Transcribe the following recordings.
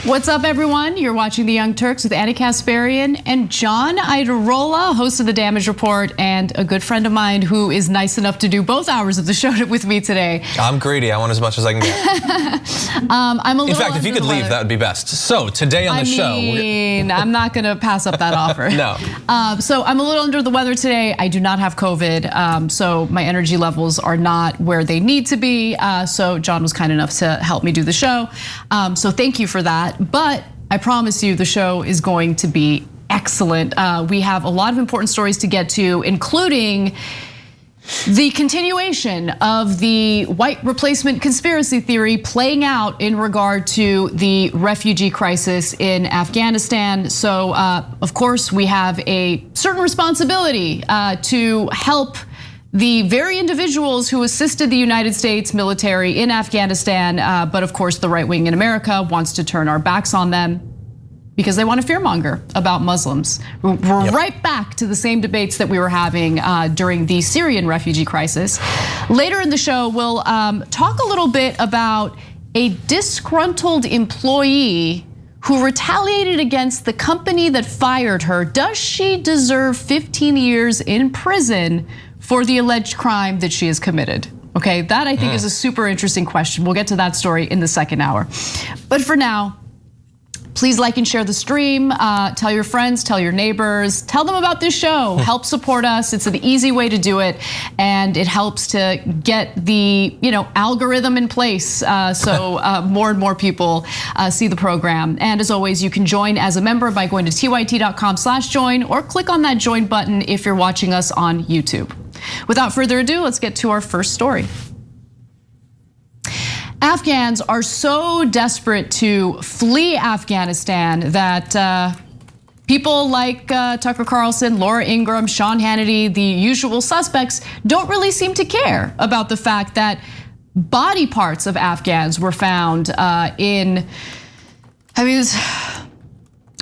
What's up, everyone? You're watching The Young Turks with Annie Kasparian and John Idarola, host of The Damage Report, and a good friend of mine who is nice enough to do both hours of the show with me today. I'm greedy. I want as much as I can get. I'm a little. In fact, if you could leave, that would be best. So today on the show, I'm not going to pass up that offer. No. So I'm a little under the weather today. I do not have COVID, so my energy levels are not where they need to be. So John was kind enough to help me do the show. So thank you for that. But I promise you the show is going to be excellent. We have a lot of important stories to get to, including the continuation of the white replacement conspiracy theory playing out in regard to the refugee crisis in Afghanistan. So, of course, we have a certain responsibility to help the very individuals who assisted the United States military in Afghanistan, but of course the right wing in America wants to turn our backs on them because they want to fearmonger about Muslims. We're right back to the same debates that we were having during the Syrian refugee crisis. Later in the show, we'll talk a little bit about a disgruntled employee who retaliated against the company that fired her. Does she deserve 15 years in prison for the alleged crime that she has committed? Okay, that I think is a super interesting question. We'll get to that story in the second hour. But for now, please like and share the stream. Tell your friends, tell your neighbors, tell them about this show. Help support us. It's an easy way to do it, and it helps to get the algorithm in place so more and more people see the program. And as always, you can join as a member by going to tyt.com/join or click on that join button if you're watching us on YouTube. Without further ado, let's get to our first story. Afghans are so desperate to flee Afghanistan that people like Tucker Carlson, Laura Ingraham, Sean Hannity, the usual suspects, don't really seem to care about the fact that body parts of Afghans were found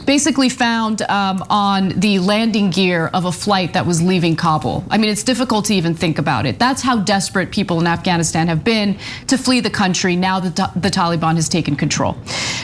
basically found on the landing gear of a flight that was leaving Kabul. I mean, it's difficult to even think about it. That's how desperate people in Afghanistan have been to flee the country now that the Taliban has taken control.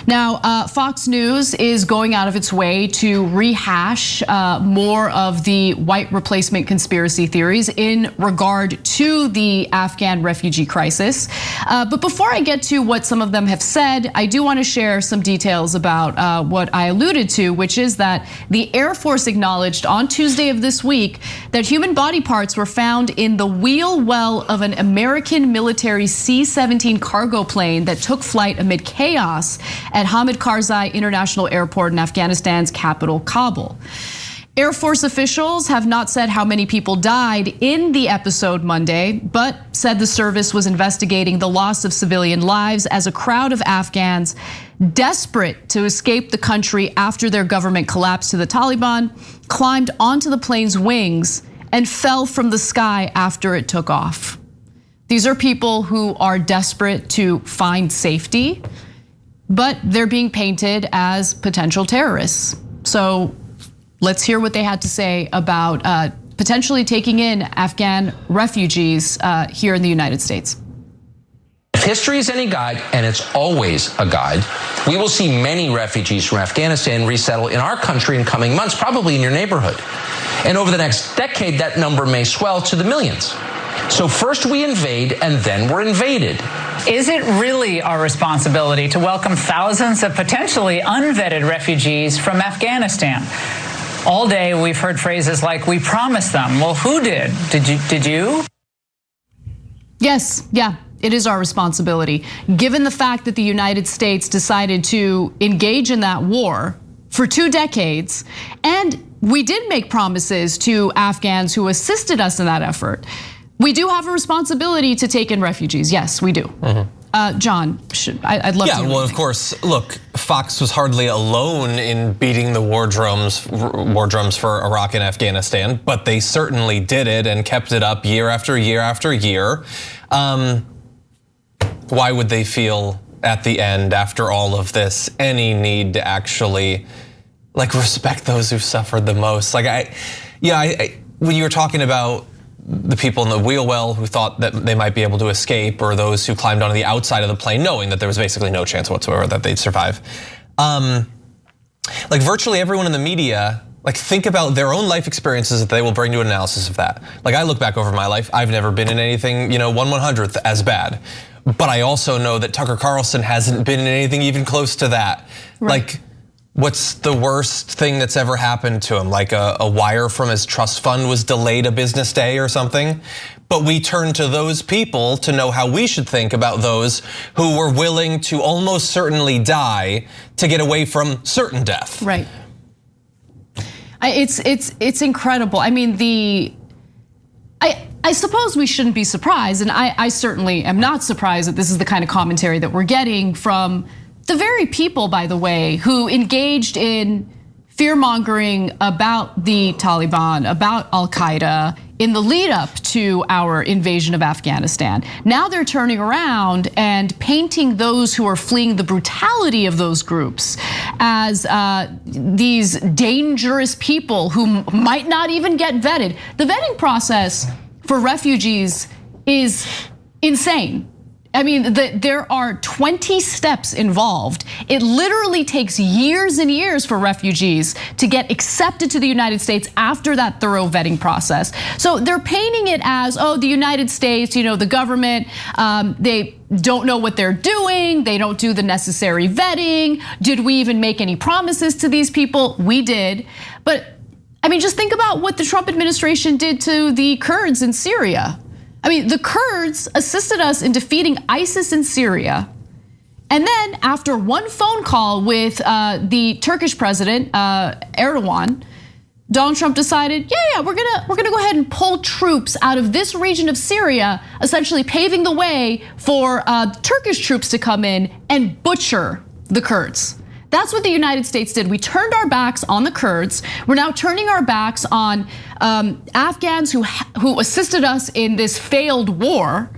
Now, Fox News is going out of its way to rehash more of the white replacement conspiracy theories in regard to the Afghan refugee crisis. But before I get to what some of them have said, I do want to share some details about what I alluded to, which is that the Air Force acknowledged on Tuesday of this week that human body parts were found in the wheel well of an American military C-17 cargo plane that took flight amid chaos at Hamid Karzai International Airport in Afghanistan's capital, Kabul. Air Force officials have not said how many people died in the episode Monday, but said the service was investigating the loss of civilian lives as a crowd of Afghans desperate to escape the country after their government collapsed to the Taliban climbed onto the plane's wings and fell from the sky after it took off. These are people who are desperate to find safety, but they're being painted as potential terrorists. So let's hear what they had to say about potentially taking in Afghan refugees here in the United States. If history is any guide, and it's always a guide, we will see many refugees from Afghanistan resettle in our country in coming months, probably in your neighborhood. And over the next decade, that number may swell to the millions. So first we invade, and then we're invaded. Is it really our responsibility to welcome thousands of potentially unvetted refugees from Afghanistan? All day we've heard phrases like, we promised them. Well, who did? Did you? Yes, yeah, it is our responsibility. Given the fact that the United States decided to engage in that war for 2 decades, and we did make promises to Afghans who assisted us in that effort, we do have a responsibility to take in refugees. Yes, we do. John, I'd love to. Yeah, well, of course, look, Fox was hardly alone in beating the war drums for Iraq and Afghanistan, but they certainly did it and kept it up year after year after year. Why would they feel at the end, after all of this, any need to actually respect those who suffered the most? When you were talking about the people in the wheel well who thought that they might be able to escape, or those who climbed onto the outside of the plane knowing that there was basically no chance whatsoever that they'd survive. Like virtually everyone in the media, like think about their own life experiences that they will bring to an analysis of that. Like I look back over my life, I've never been in anything, 1/100th as bad. But I also know that Tucker Carlson hasn't been in anything even close to that. Right. Like, what's the worst thing that's ever happened to him? Like a wire from his trust fund was delayed a business day or something. But we turn to those people to know how we should think about those who were willing to almost certainly die to get away from certain death. Right. It's incredible. I mean, I suppose we shouldn't be surprised, and I certainly am not surprised that this is the kind of commentary that we're getting from the very people, by the way, who engaged in fear-mongering about the Taliban, about Al-Qaeda in the lead up to our invasion of Afghanistan. Now they're turning around and painting those who are fleeing the brutality of those groups as these dangerous people who might not even get vetted. The vetting process for refugees is insane. I mean, there are 20 steps involved. It literally takes years and years for refugees to get accepted to the United States after that thorough vetting process. So they're painting it as, oh, the United States, the government, they don't know what they're doing. They don't do the necessary vetting. Did we even make any promises to these people? We did. But I mean, just think about what the Trump administration did to the Kurds in Syria. I mean, the Kurds assisted us in defeating ISIS in Syria. And then after one phone call with the Turkish president, Erdogan, Donald Trump decided, yeah, we're gonna go ahead and pull troops out of this region of Syria, essentially paving the way for Turkish troops to come in and butcher the Kurds. That's what the United States did. We turned our backs on the Kurds. We're now turning our backs on Afghans who assisted us in this failed war.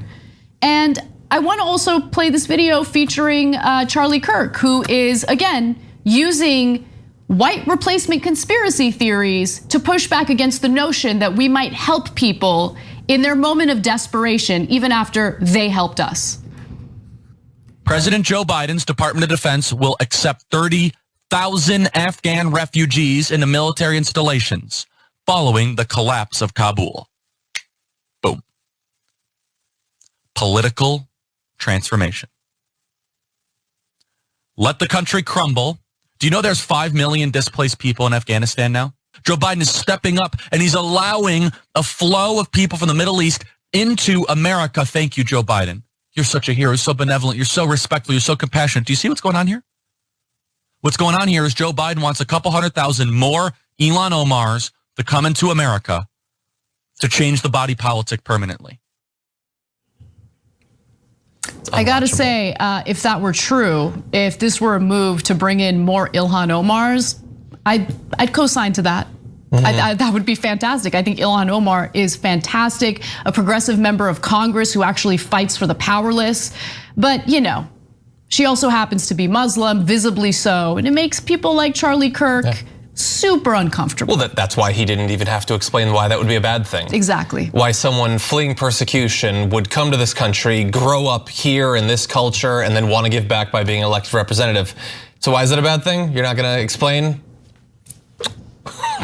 And I want to also play this video featuring Charlie Kirk, who is, again, using white replacement conspiracy theories to push back against the notion that we might help people in their moment of desperation, even after they helped us. President Joe Biden's Department of Defense will accept 30,000 Afghan refugees into military installations following the collapse of Kabul. Boom. Political transformation. Let the country crumble. Do you know there's 5 million displaced people in Afghanistan now? Joe Biden is stepping up and he's allowing a flow of people from the Middle East into America. Thank you, Joe Biden. You're such a hero, you're so benevolent, you're so respectful, you're so compassionate. Do you see what's going on here? What's going on here is Joe Biden wants a couple 100,000 more Ilhan Omars to come into America to change the body politic permanently. I gotta say, if that were true, if this were a move to bring in more Ilhan Omars, I'd co-sign to that. That would be fantastic. I think Ilhan Omar is fantastic, a progressive member of Congress who actually fights for the powerless. But she also happens to be Muslim, visibly so, and it makes people like Charlie Kirk super uncomfortable. Well, that's why he didn't even have to explain why that would be a bad thing. Exactly. Why someone fleeing persecution would come to this country, grow up here in this culture, and then want to give back by being an elected representative. So why is it a bad thing? You're not gonna explain?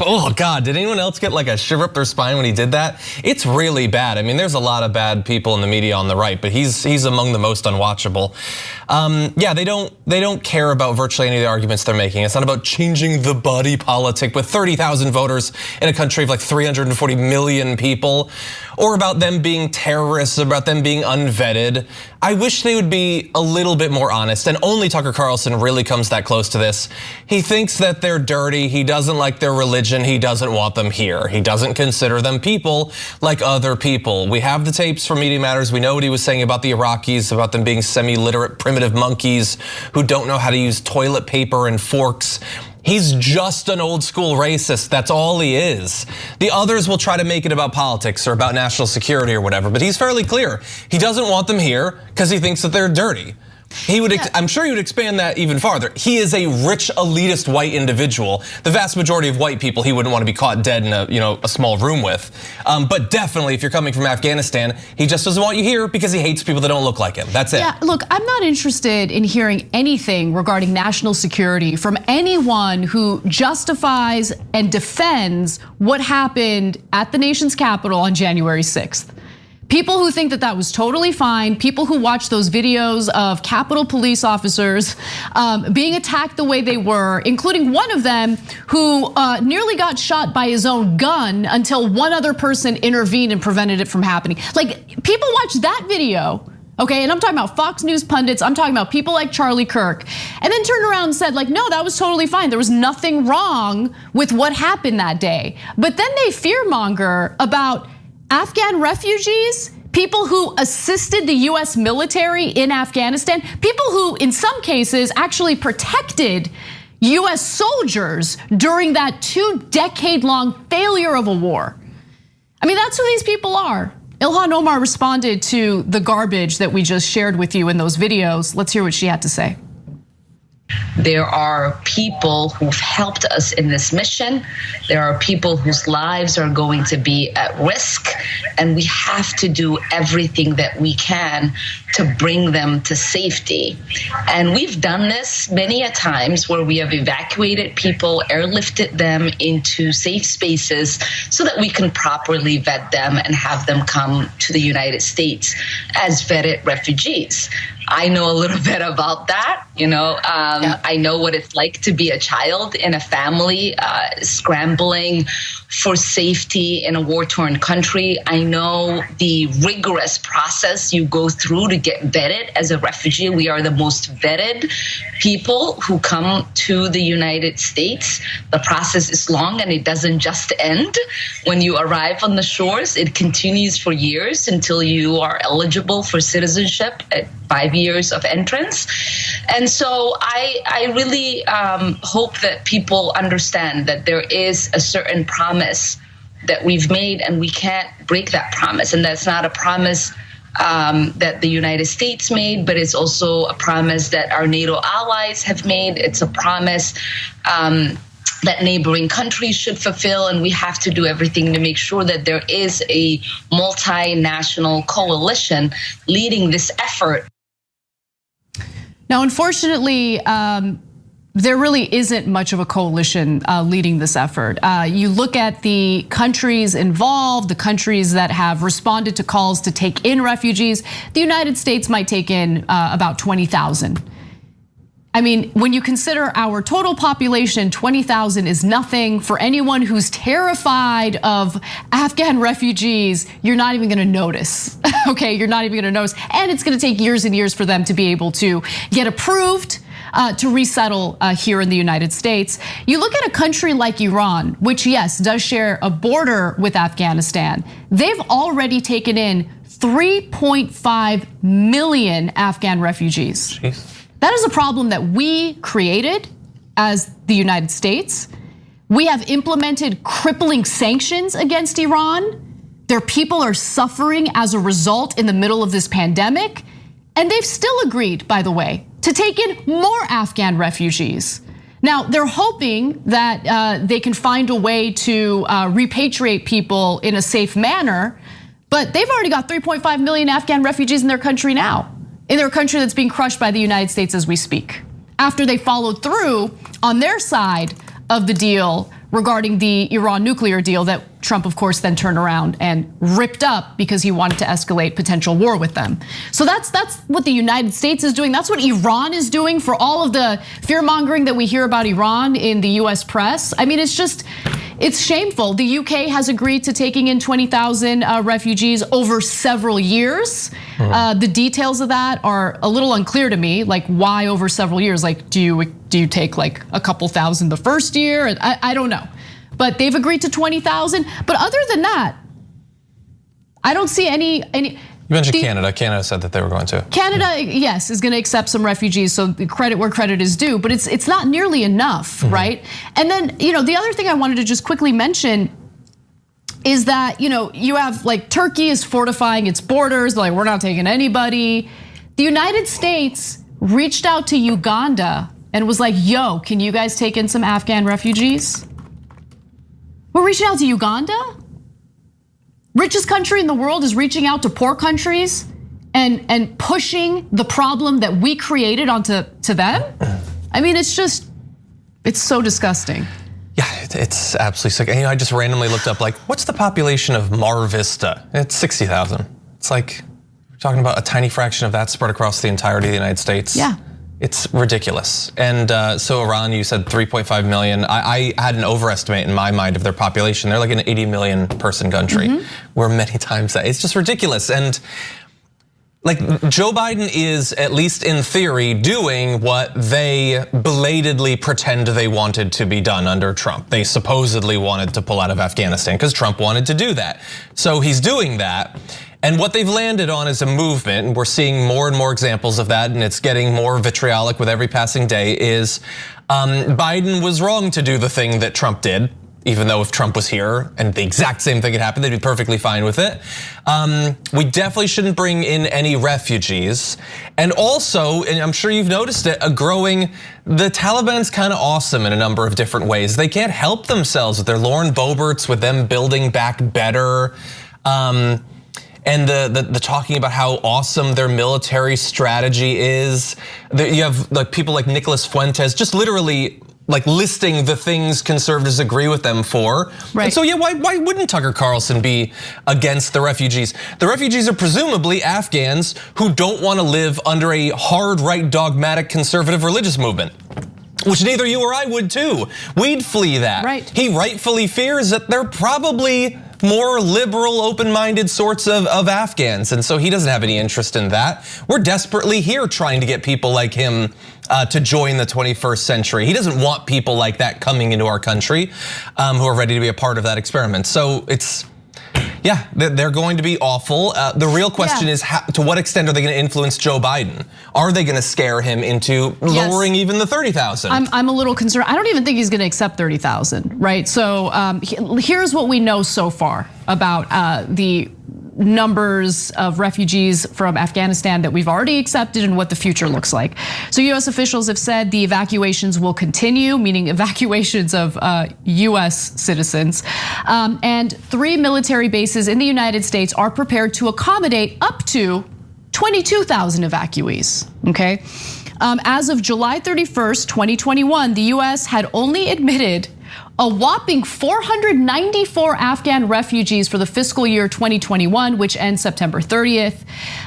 Oh God, did anyone else get like a shiver up their spine when he did that? It's really bad. I mean, there's a lot of bad people in the media on the right, but he's among the most unwatchable. Yeah, they don't care about virtually any of the arguments they're making. It's not about changing the body politic with 30,000 voters in a country of like 340 million people, or about them being terrorists, about them being unvetted. I wish they would be a little bit more honest, and only Tucker Carlson really comes that close to this. He thinks that they're dirty, he doesn't like their religion, he doesn't want them here. He doesn't consider them people like other people. We have the tapes from Media Matters. We know what he was saying about the Iraqis, about them being semi-literate primitive monkeys who don't know how to use toilet paper and forks. He's just an old school racist, that's all he is. The others will try to make it about politics or about national security or whatever, but he's fairly clear. He doesn't want them here because he thinks that they're dirty. He would, I'm sure he would expand that even farther. He is a rich, elitist white individual. The vast majority of white people he wouldn't want to be caught dead in a small room with. But definitely, if you're coming from Afghanistan, he just doesn't want you here because he hates people that don't look like him. That's it. Yeah, look, I'm not interested in hearing anything regarding national security from anyone who justifies and defends what happened at the nation's capital on January 6th. People who think that that was totally fine, people who watch those videos of Capitol police officers being attacked the way they were, including one of them who nearly got shot by his own gun until one other person intervened and prevented it from happening. Like, people watch that video, okay, and I'm talking about Fox News pundits, I'm talking about people like Charlie Kirk, and then turned around and said, like, no, that was totally fine. There was nothing wrong with what happened that day. But then they fearmonger about Afghan refugees, people who assisted the US military in Afghanistan, people who in some cases actually protected US soldiers during that 2-decade-long failure of a war. I mean, that's who these people are. Ilhan Omar responded to the garbage that we just shared with you in those videos. Let's hear what she had to say. There are people who've helped us in this mission. There are people whose lives are going to be at risk, and we have to do everything that we can to bring them to safety. And we've done this many a times where we have evacuated people, airlifted them into safe spaces so that we can properly vet them and have them come to the United States as vetted refugees. I know a little bit about that. I know what it's like to be a child in a family scrambling for safety in a war-torn country. I know the rigorous process you go through to get vetted as a refugee. We are the most vetted people who come to the United States. The process is long, and it doesn't just end when you arrive on the shores. It continues for years until you are eligible for citizenship at 5 years of entrance. And so I really hope that people understand that there is a certain promise that we've made, and we can't break that promise. And that's not a promise that the United States made, but it's also a promise that our NATO allies have made. It's a promise that neighboring countries should fulfill, and we have to do everything to make sure that there is a multinational coalition leading this effort. Now, unfortunately, there really isn't much of a coalition leading this effort. You look at the countries involved, the countries that have responded to calls to take in refugees. The United States might take in about 20,000. I mean, when you consider our total population, 20,000 is nothing. For anyone who's terrified of Afghan refugees, you're not even gonna notice, okay? You're not even gonna notice. And it's gonna take years and years for them to be able to get approved to resettle here in the United States. You look at a country like Iran, which yes, does share a border with Afghanistan. They've already taken in 3.5 million Afghan refugees. Jeez. That is a problem that we created as the United States. We have implemented crippling sanctions against Iran. Their people are suffering as a result in the middle of this pandemic. And they've still agreed, by the way, to take in more Afghan refugees. Now, they're hoping that they can find a way to repatriate people in a safe manner, but they've already got 3.5 million Afghan refugees in their country now, in their country that's being crushed by the United States as we speak, after they followed through on their side of the deal regarding the Iran nuclear deal that Trump, of course, then turned around and ripped up because he wanted to escalate potential war with them. So that's what the United States is doing. That's what Iran is doing for all of the fear mongering that we hear about Iran in the US press. I mean, it's shameful. The UK has agreed to taking in 20,000 refugees over several years. The details of that are a little unclear to me, like why over several years? Like, do you take like a couple thousand the first year? I don't know. But they've agreed to 20,000. But other than that, I don't see any. You mentioned Canada. Canada said that they were going to. Canada, yes, is going to accept some refugees. So credit where credit is due, but it's not nearly enough, right? And then the other thing I wanted to just quickly mention is that you have like Turkey is fortifying its borders. Like, we're not taking anybody. The United States reached out to Uganda and was like, yo, can you guys take in some Afghan refugees? We're reaching out to Uganda? Richest country in the world is reaching out to poor countries and pushing the problem that we created onto them? I mean, it's so disgusting. Yeah, it's absolutely sick. And I just randomly looked up, like, what's the population of Mar Vista? It's 60,000. It's like, we're talking about a tiny fraction of that spread across the entirety of the United States. Yeah. It's ridiculous. And so Iran, you said 3.5 million. I had an overestimate in my mind of their population. They're like an 80 million person country. We're many times that. It's just ridiculous. And like, Joe Biden is, at least in theory, doing what they belatedly pretend they wanted to be done under Trump. They supposedly wanted to pull out of Afghanistan because Trump wanted to do that. So he's doing that. And what they've landed on is a movement, and we're seeing more and more examples of that, and it's getting more vitriolic with every passing day, is Biden was wrong to do the thing that Trump did. Even though if Trump was here and the exact same thing had happened, they'd be perfectly fine with it. We definitely shouldn't bring in any refugees. And also, and I'm sure you've noticed it, the Taliban's kind of awesome in a number of different ways. They can't help themselves with their Lauren Boeberts, with them building back better. And the talking about how awesome their military strategy is. You have like people like Nicholas Fuentes, just literally like listing the things conservatives agree with them for. Right. And so yeah, why wouldn't Tucker Carlson be against the refugees? The refugees are presumably Afghans who don't want to live under a hard right dogmatic conservative religious movement, which neither you or I would too. We'd flee that. Right. He rightfully fears that they're probably more liberal, open-minded sorts of Afghans. And so he doesn't have any interest in that. We're desperately here trying to get people like him to join the 21st century. He doesn't want people like that coming into our country who are ready to be a part of that experiment. So yeah, they're going to be awful. The real question is, to what extent are they going to influence Joe Biden? Are they going to scare him into lowering even the 30,000? I'm a little concerned. I don't even think he's going to accept 30,000, right? So here's what we know so far about the numbers of refugees from Afghanistan that we've already accepted and what the future looks like. So US officials have said the evacuations will continue, meaning evacuations of US citizens. And 3 military bases in the United States are prepared to accommodate up to 22,000 evacuees, okay? As of July 31st, 2021, the US had only admitted a whopping 494 Afghan refugees for the fiscal year 2021, which ends September 30th.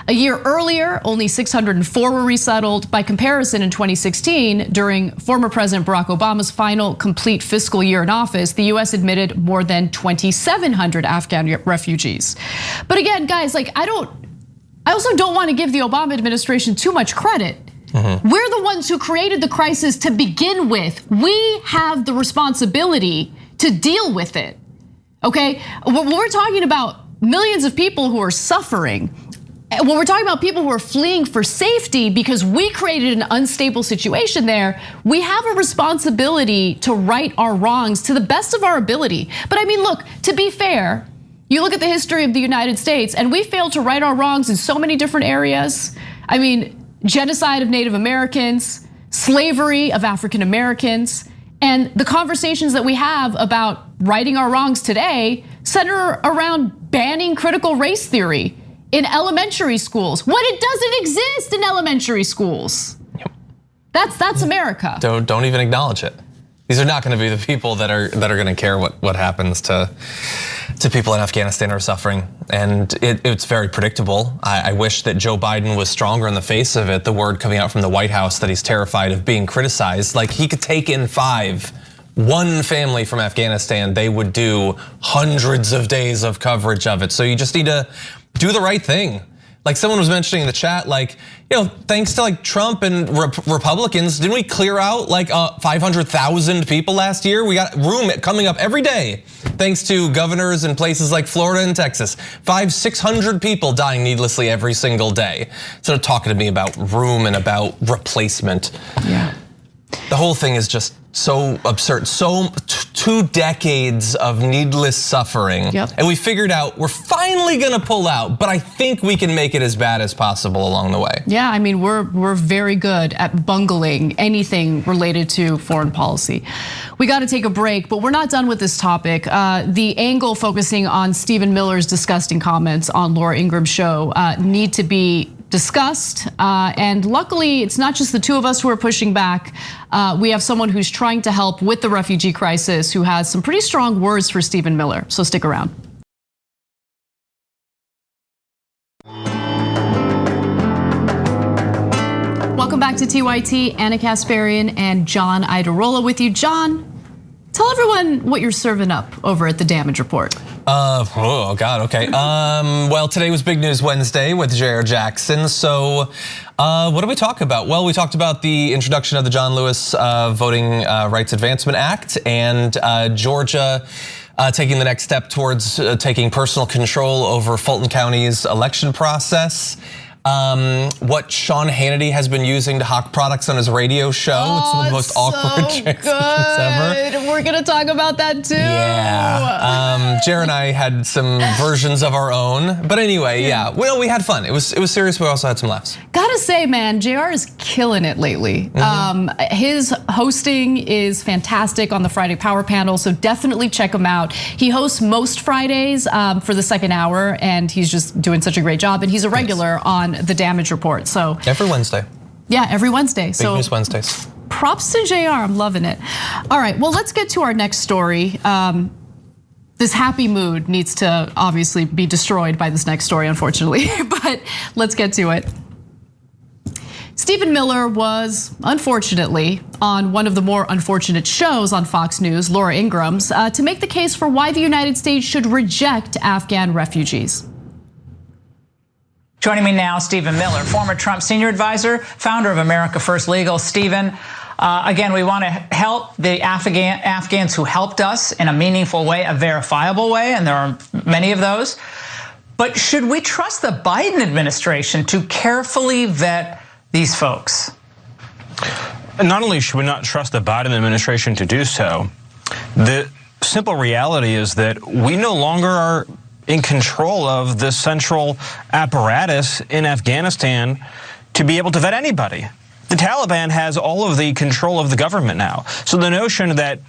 A year earlier, only 604 were resettled. By comparison, in 2016, during former President Barack Obama's final complete fiscal year in office, the US admitted more than 2,700 Afghan refugees. But again, guys, like I also don't want to give the Obama administration too much credit. We're the ones who created the crisis to begin with. We have the responsibility to deal with it, okay? When we're talking about millions of people who are suffering, when we're talking about people who are fleeing for safety because we created an unstable situation there, we have a responsibility to right our wrongs to the best of our ability. But I mean, look, to be fair, you look at the history of the United States and we failed to right our wrongs in so many different areas. I mean, genocide of Native Americans, slavery of African Americans, and the conversations that we have about righting our wrongs today center around banning critical race theory in elementary schools when it doesn't exist in elementary schools. That's America. Don't even acknowledge it. These are not going to be the people that are going to care what happens to people in Afghanistan who are suffering, and it's very predictable. I wish that Joe Biden was stronger in the face of it. The word coming out from the White House that he's terrified of being criticized, like he could take in one family from Afghanistan, they would do hundreds of days of coverage of it. So you just need to do the right thing. Like someone was mentioning in the chat, like, thanks to like Trump and Republicans, didn't we clear out like 500,000 people last year? We got room coming up every day, thanks to governors in places like Florida and Texas. 500-600 people dying needlessly every single day. Instead of talking to me about room and about replacement. Yeah. The whole thing is just so absurd, so 2 decades of needless suffering. Yep. And we figured out we're finally gonna pull out, but I think we can make it as bad as possible along the way. Yeah, I mean, we're very good at bungling anything related to foreign policy. We got to take a break, but we're not done with this topic. The angle focusing on Stephen Miller's disgusting comments on Laura Ingram's show need to be discussed. And luckily, it's not just the two of us who are pushing back. We have someone who's trying to help with the refugee crisis who has some pretty strong words for Stephen Miller. So stick around. Welcome back to TYT. Anna Kasparian and John Idarola with you. John, tell everyone what you're serving up over at the Damage Report. Oh God, okay. Well, today was Big News Wednesday with J.R. Jackson. So what did we talk about? Well, we talked about the introduction of the John Lewis Voting Rights Advancement Act and Georgia taking the next step towards taking personal control over Fulton County's election process. What Sean Hannity has been using to hawk products on his radio show. It's the most awkward transitions ever. We're gonna talk about that too. Yeah, Jared and I had some versions of our own, but anyway, yeah. Well, we had fun. It was serious, but we also had some laughs. Gotta say, man, JR is killing it lately. His hosting is fantastic on the Friday Power Panel, so definitely check him out. He hosts most Fridays for the second hour, and he's just doing such a great job. And he's a regular on the Damage Report. So every Wednesday. Yeah, every Wednesday. Big News Wednesdays. Props to JR, I'm loving it. All right, well, let's get to our next story. This happy mood needs to obviously be destroyed by this next story, unfortunately, but let's get to it. Stephen Miller was, unfortunately, on one of the more unfortunate shows on Fox News, Laura Ingram's, to make the case for why the United States should reject Afghan refugees. Joining me now, Stephen Miller, former Trump senior advisor, founder of America First Legal. Stephen, again, we want to help the Afghans who helped us in a meaningful way, a verifiable way, and there are many of those. But should we trust the Biden administration to carefully vet these folks? Not only should we not trust the Biden administration to do so, the simple reality is that we no longer are in control of the central apparatus in Afghanistan to be able to vet anybody. The Taliban has all of the control of the government now. So the notion that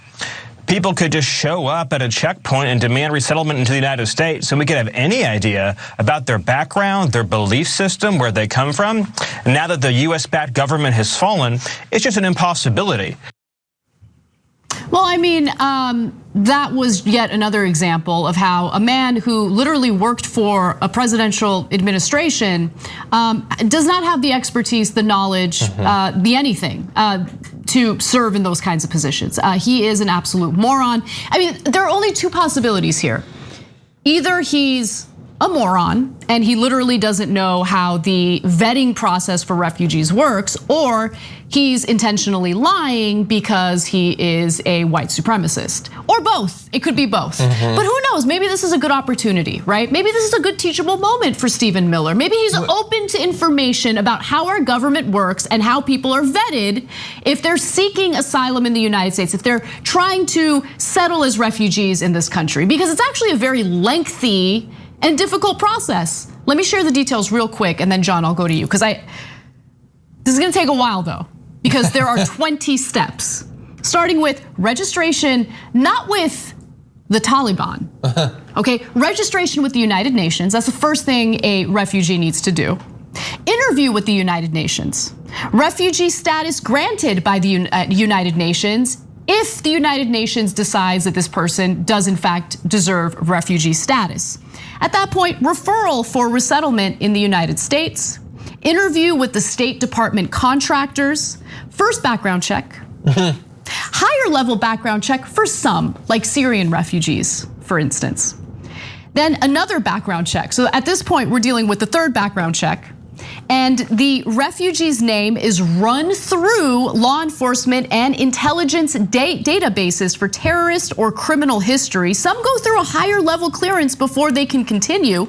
people could just show up at a checkpoint and demand resettlement into the United States and we could have any idea about their background, their belief system, where they come from, and now that the US-backed government has fallen, it's just an impossibility. Well, I mean, that was yet another example of how a man who literally worked for a presidential administration does not have the expertise, the knowledge, the anything to serve in those kinds of positions. He is an absolute moron. I mean, there are only two possibilities here. Either he's a moron and he literally doesn't know how the vetting process for refugees works, or he's intentionally lying because he is a white supremacist, or both. It could be both. But who knows? Maybe this is a good opportunity, right? Maybe this is a good teachable moment for Stephen Miller. Maybe he's open to information about how our government works and how people are vetted if they're seeking asylum in the United States, if they're trying to settle as refugees in this country, because it's actually a very lengthy and difficult process. Let me share the details real quick, and then John, I'll go to you, because this is gonna take a while though, because there are 20 steps, starting with registration, not with the Taliban, okay? Registration with the United Nations, that's the first thing a refugee needs to do. Interview with the United Nations. Refugee status granted by the United Nations if the United Nations decides that this person does in fact deserve refugee status. At that point, referral for resettlement in the United States, interview with the State Department contractors, first background check, higher level background check for some, like Syrian refugees, for instance. Then another background check. So at this point, we're dealing with the third background check. And the refugee's name is run through law enforcement and intelligence databases for terrorist or criminal history. Some go through a higher level clearance before they can continue.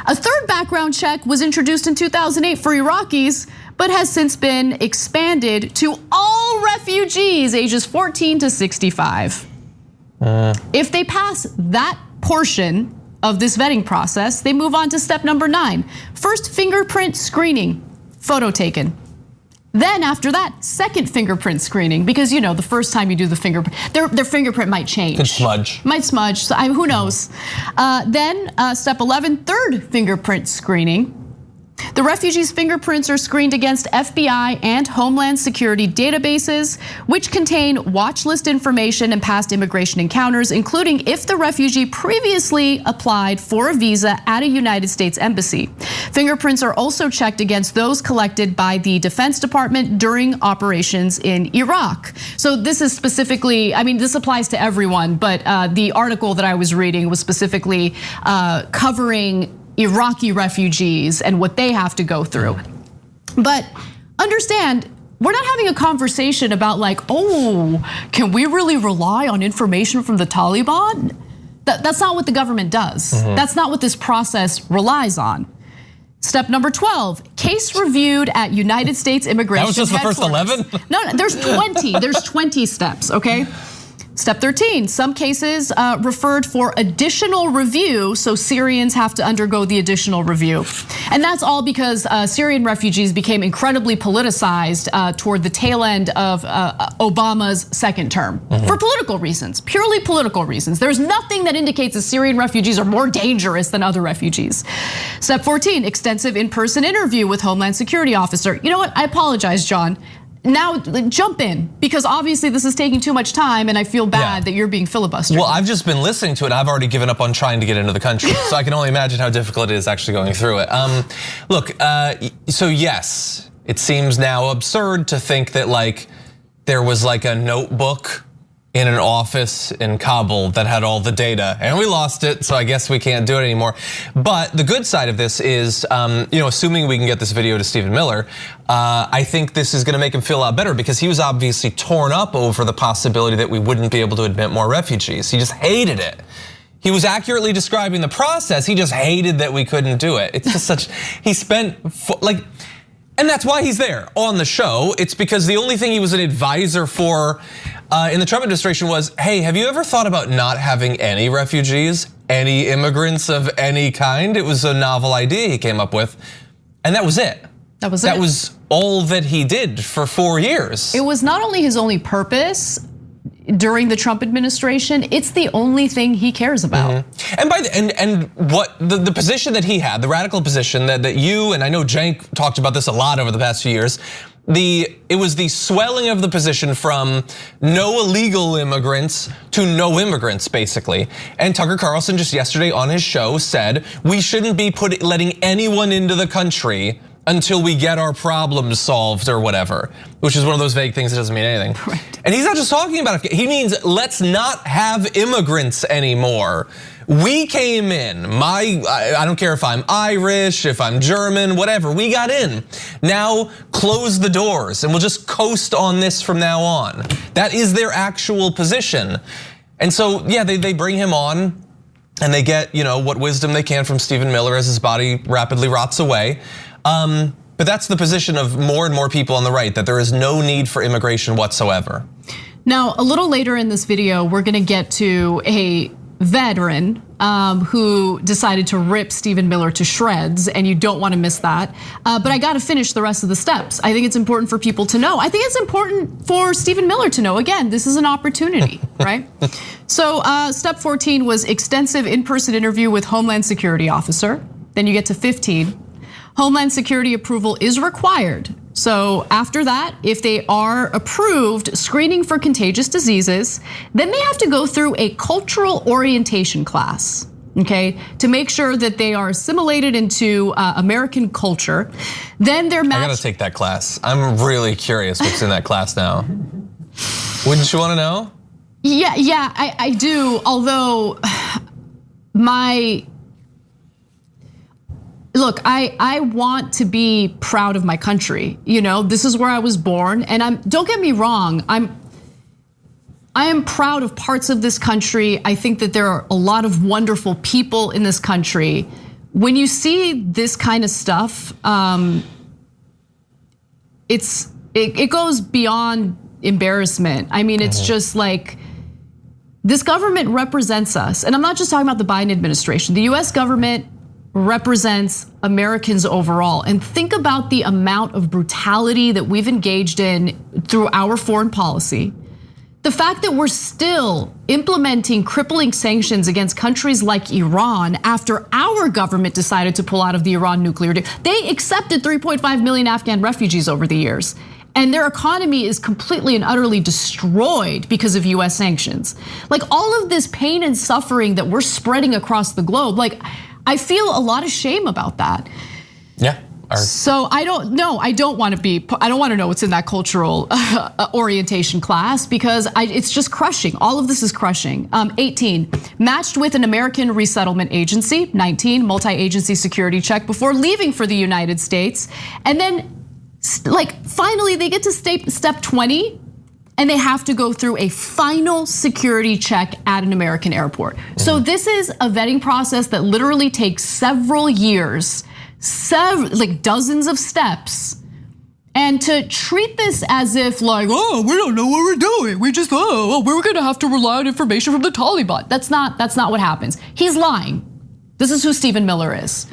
A third background check was introduced in 2008 for Iraqis, but has since been expanded to all refugees ages 14 to 65. If they pass that portion of this vetting process, they move on to step number 9. First, fingerprint screening, photo taken. Then after that, second fingerprint screening, because you know the first time you do the fingerprint, their fingerprint might change. Could smudge. Might smudge, so who knows. Then step 11, third fingerprint screening. The refugees' fingerprints are screened against FBI and Homeland Security databases, which contain watch list information and past immigration encounters, including if the refugee previously applied for a visa at a United States embassy. Fingerprints are also checked against those collected by the Defense Department during operations in Iraq. So this is specifically, I mean, this applies to everyone, but the article that I was reading was specifically covering Iraqi refugees and what they have to go through. But understand, we're not having a conversation about like, oh, can we really rely on information from the Taliban? That's not what the government does. That's not what this process relies on. Step number 12, case reviewed at United States Immigration That was just the first 11? No, there's 20, there's 20 steps, okay? Step 13, some cases referred for additional review, so Syrians have to undergo the additional review. And that's all because Syrian refugees became incredibly politicized toward the tail end of Obama's second term for political reasons, purely political reasons. There's nothing that indicates that Syrian refugees are more dangerous than other refugees. Step 14, extensive in-person interview with Homeland Security officer. You know what, I apologize, John. Now jump in, because obviously this is taking too much time and I feel bad that you're being filibustered. Well, I've just been listening to it and I've already given up on trying to get into the country. So I can only imagine how difficult it is actually going through it. Look, so yes, it seems now absurd to think that like there was like a notebook in an office in Kabul that had all the data and we lost it, so I guess we can't do it anymore. But the good side of this is, assuming we can get this video to Stephen Miller, I think this is gonna make him feel a lot better because he was obviously torn up over the possibility that we wouldn't be able to admit more refugees. He just hated it. He was accurately describing the process, he just hated that we couldn't do it. It's just such, he spent and that's why he's there on the show. It's because the only thing he was an advisor for in the Trump administration was, hey, have you ever thought about not having any refugees, any immigrants of any kind? It was a novel idea he came up with, and that was it. That was it. That was all that he did for 4 years. It was not only his only purpose during the Trump administration, it's the only thing he cares about. And what the position that he had, the radical position that you and I know Cenk talked about this a lot over the past few years. It was the swelling of the position from no illegal immigrants to no immigrants, basically. And Tucker Carlson just yesterday on his show said we shouldn't be letting anyone into the country until we get our problems solved or whatever, which is one of those vague things that doesn't mean anything. Right. And he's not just talking about it, he means let's not have immigrants anymore. We came in, I don't care if I'm Irish, if I'm German, whatever, we got in. Now close the doors and we'll just coast on this from now on. That is their actual position. And so, yeah, they bring him on and they get, what wisdom they can from Stephen Miller as his body rapidly rots away. But that's the position of more and more people on the right, that there is no need for immigration whatsoever. Now, a little later in this video, we're gonna get to a veteran who decided to rip Stephen Miller to shreds, and you don't wanna miss that. But I gotta finish the rest of the steps. I think it's important for people to know. I think it's important for Stephen Miller to know. Again, this is an opportunity, right? So step 14 was extensive in-person interview with Homeland Security officer. Then you get to 15. Homeland Security approval is required. So after that, if they are approved screening for contagious diseases, then they have to go through a cultural orientation class, okay? To make sure that they are assimilated into American culture. Then they're matched. I gotta take that class. I'm really curious what's in that class now. Wouldn't you wanna know? Yeah, I do, although look, I want to be proud of my country. This is where I was born, and don't get me wrong, I am proud of parts of this country. I think that there are a lot of wonderful people in this country. When you see this kind of stuff, it goes beyond embarrassment. I mean, it's just like, This government represents us. And I'm not just talking about the Biden administration. The US government represents Americans overall. And think about the amount of brutality that we've engaged in through our foreign policy. The fact that we're still implementing crippling sanctions against countries like Iran after our government decided to pull out of the Iran nuclear deal. They accepted 3.5 million Afghan refugees over the years. And their economy is completely and utterly destroyed because of US sanctions. Like all of this pain and suffering that we're spreading across the globe, like I feel a lot of shame about that. Yeah. So I don't know. I don't want to know what's in that cultural orientation class because it's just crushing. All of this is crushing. 18, matched with an American resettlement agency. 19, multi-agency security check before leaving for the United States. And then like finally they get to step 20 and they have to go through a final security check at an American airport. So this is a vetting process that literally takes several years, like dozens of steps. And to treat this as if like, oh, we don't know what we're doing. We just, we're gonna have to rely on information from the Taliban. That's not what happens. He's lying. This is who Stephen Miller is.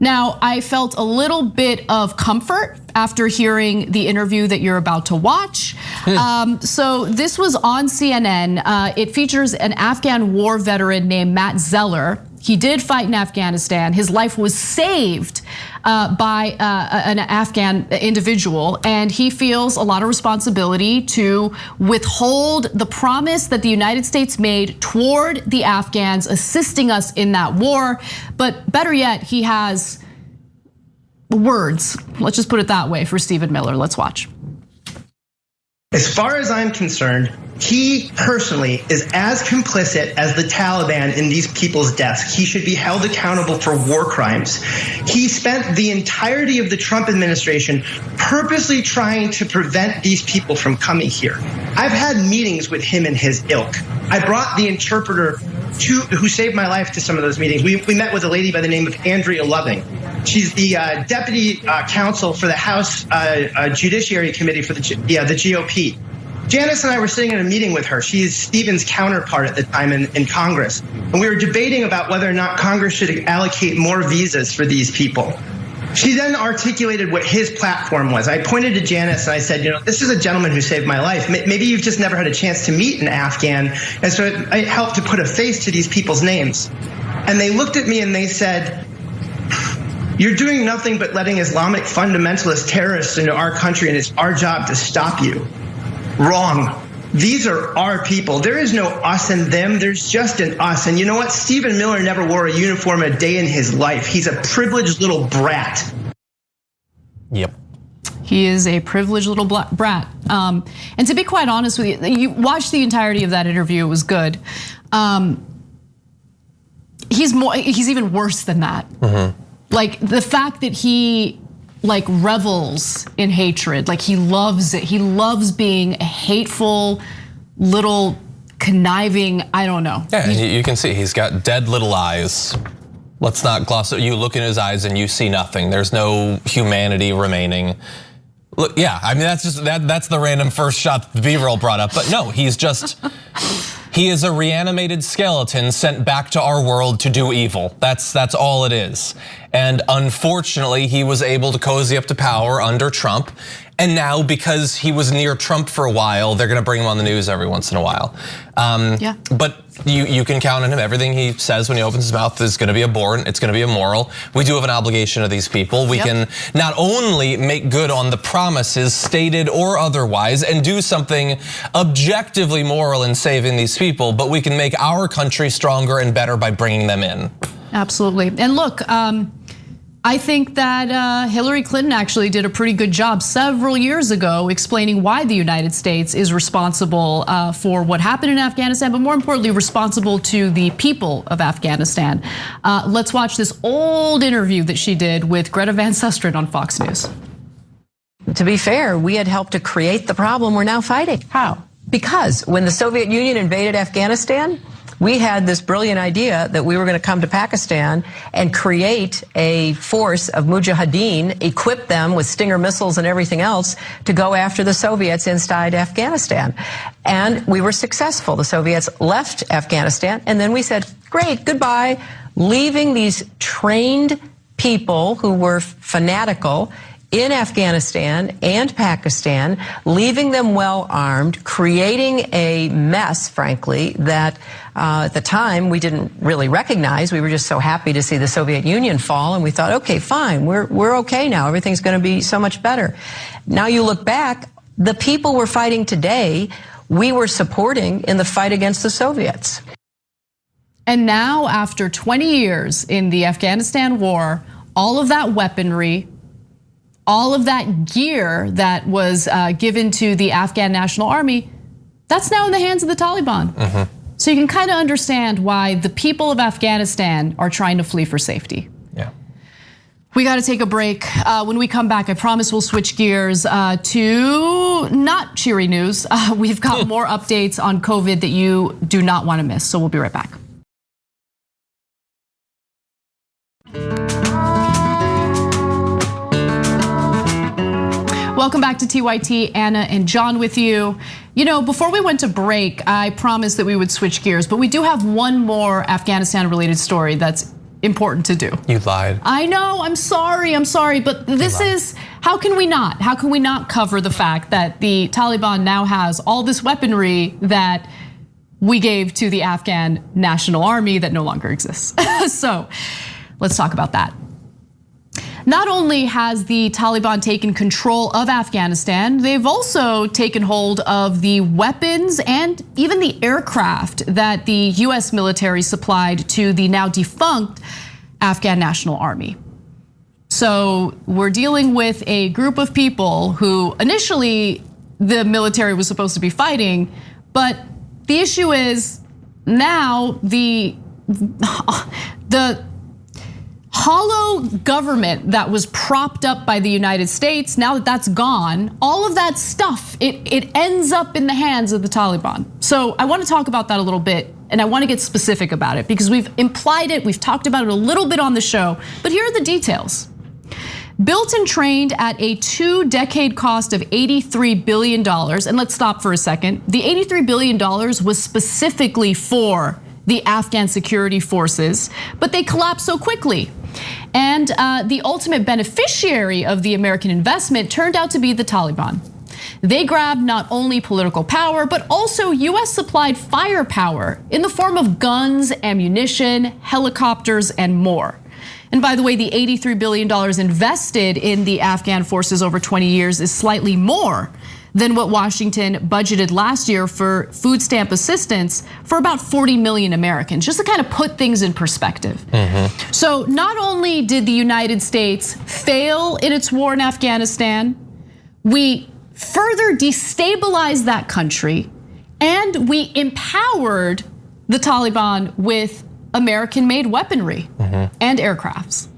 Now, I felt a little bit of comfort after hearing the interview that you're about to watch. So this was on CNN. It features an Afghan war veteran named Matt Zeller. He did fight in Afghanistan. His life was saved by an Afghan individual, and he feels a lot of responsibility to withhold the promise that the United States made toward the Afghans, assisting us in that war. But better yet, he has words. Let's just put it that way for Stephen Miller. Let's watch. As far as I'm concerned, he personally is as complicit as the Taliban in these people's deaths. He should be held accountable for war crimes. He spent the entirety of the Trump administration purposely trying to prevent these people from coming here. I've had meetings with him and his ilk. I brought the interpreter who saved my life to some of those meetings. We met with a lady by the name of Andrea Loving. She's the deputy counsel for the House Judiciary Committee for the GOP. Janice and I were sitting in a meeting with her. She's Stephen's counterpart at the time in Congress. And we were debating about whether or not Congress should allocate more visas for these people. She then articulated what his platform was. I pointed to Janice and I said, this is a gentleman who saved my life. Maybe you've just never had a chance to meet an Afghan. And so it helped to put a face to these people's names. And they looked at me and they said, you're doing nothing but letting Islamic fundamentalist terrorists into our country, and it's our job to stop you. Wrong. These are our people. There is no us and them. There's just an us. And you know what? Stephen Miller never wore a uniform a day in his life. He's a privileged little brat. Yep. He is a privileged little brat. And to be quite honest with you, you watched the entirety of that interview. It was good. He's even worse than that. Mm-hmm. Like the fact that he revels in hatred, like he loves it. He loves being a hateful, little conniving, I don't know. Yeah, and you can see he's got dead little eyes. Let's not gloss it. You look in his eyes and you see nothing. There's no humanity remaining. Look, yeah, I mean that's the random first shot that the B-roll brought up. But no, he is a reanimated skeleton sent back to our world to do evil. That's all it is. And unfortunately, he was able to cozy up to power under Trump. And now, because he was near Trump for a while, they're gonna bring him on the news every once in a while. Yeah. But you can count on him. Everything he says when he opens his mouth is gonna be abhorrent. It's gonna be immoral. We do have an obligation to these people. We can not only make good on the promises stated or otherwise and do something objectively moral in saving these people, but we can make our country stronger and better by bringing them in. Absolutely. And look, I think that Hillary Clinton actually did a pretty good job several years ago explaining why the United States is responsible for what happened in Afghanistan, but more importantly, responsible to the people of Afghanistan. Let's watch this old interview that she did with Greta Van Susteren on Fox News. To be fair, we had helped to create the problem we're now fighting. How? Because when the Soviet Union invaded Afghanistan, we had this brilliant idea that we were going to come to Pakistan and create a force of mujahideen, equip them with Stinger missiles and everything else to go after the Soviets inside Afghanistan. And we were successful. The Soviets left Afghanistan, and then we said, great, goodbye, leaving these trained people who were fanatical in Afghanistan and Pakistan, leaving them well armed, creating a mess, frankly, that at the time we didn't really recognize. We were just so happy to see the Soviet Union fall, and we thought, okay, fine, we're okay now. Everything's going to be so much better. Now you look back, the people we're fighting today, we were supporting in the fight against the Soviets. And now, after 20 years in the Afghanistan war, all of that weaponry, all of that gear that was given to the Afghan National Army, that's now in the hands of the Taliban. So you can kind of understand why the people of Afghanistan are trying to flee for safety. Yeah. We got to take a break. When we come back, I promise we'll switch gears to not cheery news. We've got more updates on COVID that you do not want to miss. So we'll be right back. Welcome back to TYT, Anna and John with you. You know, before we went to break, I promised that we would switch gears, but we do have one more Afghanistan related story that's important to do. You lied. I know, I'm sorry, but this is, how can we not? How can we not cover the fact that the Taliban now has all this weaponry that we gave to the Afghan National Army that no longer exists? So let's talk about that. Not only has the Taliban taken control of Afghanistan, they've also taken hold of the weapons and even the aircraft that the US military supplied to the now defunct Afghan National Army. So we're dealing with a group of people who initially the military was supposed to be fighting, but the issue is now the hollow government that was propped up by the United States, now that that's gone, all of that stuff, it ends up in the hands of the Taliban. So I want to talk about that a little bit, and I want to get specific about it because we've implied it, we've talked about it a little bit on the show, but here are the details. Built and trained at a 2-decade cost of $83 billion, and let's stop for a second. The $83 billion was specifically for the Afghan security forces, but they collapsed so quickly. And the ultimate beneficiary of the American investment turned out to be the Taliban. They grabbed not only political power, but also US supplied firepower in the form of guns, ammunition, helicopters, and more. And by the way, the $83 billion invested in the Afghan forces over 20 years is slightly more than what Washington budgeted last year for food stamp assistance for about 40 million Americans, just to kind of put things in perspective. So not only did the United States fail in its war in Afghanistan, we further destabilized that country, and we empowered the Taliban with American-made weaponry and aircrafts.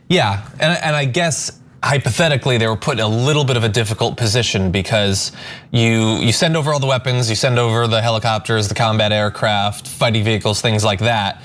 Yeah, and I guess hypothetically, they were put in a little bit of a difficult position because you send over all the weapons, you send over the helicopters, the combat aircraft, fighting vehicles, things like that.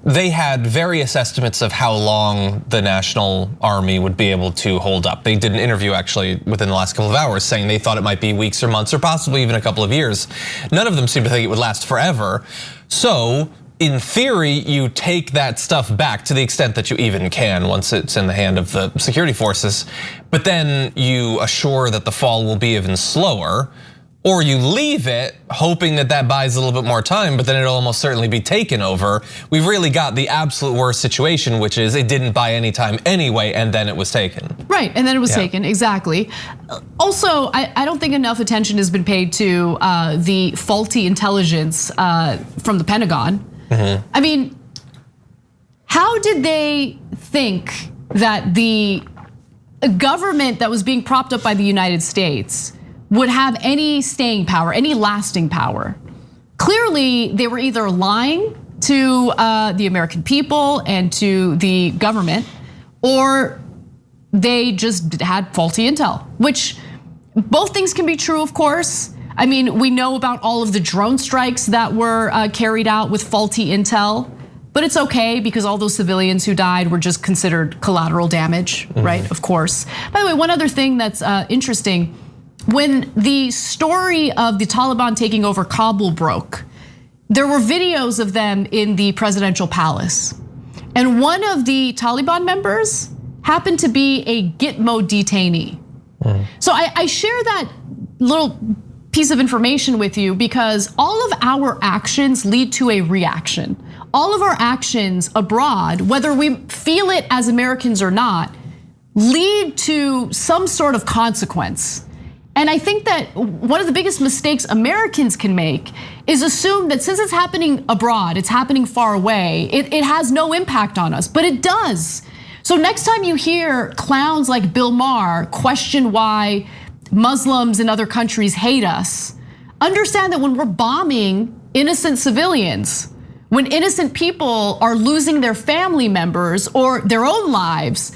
They had various estimates of how long the National Army would be able to hold up. They did an interview actually within the last couple of hours saying they thought it might be weeks or months or possibly even a couple of years. None of them seemed to think it would last forever. So in theory, you take that stuff back to the extent that you even can once it's in the hand of the security forces, but then you assure that the fall will be even slower, or you leave it hoping that that buys a little bit more time, but then it'll almost certainly be taken over. We've really got the absolute worst situation, which is it didn't buy any time anyway, and then it was taken. Right, and then it was taken, exactly. Also, I don't think enough attention has been paid to the faulty intelligence from the Pentagon. I mean, how did they think that the government that was being propped up by the United States would have any staying power, any lasting power? Clearly, they were either lying to the American people and to the government, or they just had faulty intel, which both things can be true, of course. I mean, we know about all of the drone strikes that were carried out with faulty intel, but it's okay because all those civilians who died were just considered collateral damage, right? Of course. By the way, one other thing that's interesting, when the story of the Taliban taking over Kabul broke, there were videos of them in the presidential palace. And one of the Taliban members happened to be a Gitmo detainee. So I share that little piece of information with you because all of our actions lead to a reaction. All of our actions abroad, whether we feel it as Americans or not, lead to some sort of consequence. And I think that one of the biggest mistakes Americans can make is assume that since it's happening abroad, it's happening far away, it has no impact on us, but it does. So next time you hear clowns like Bill Maher question why Muslims in other countries hate us, understand that when we're bombing innocent civilians, when innocent people are losing their family members or their own lives,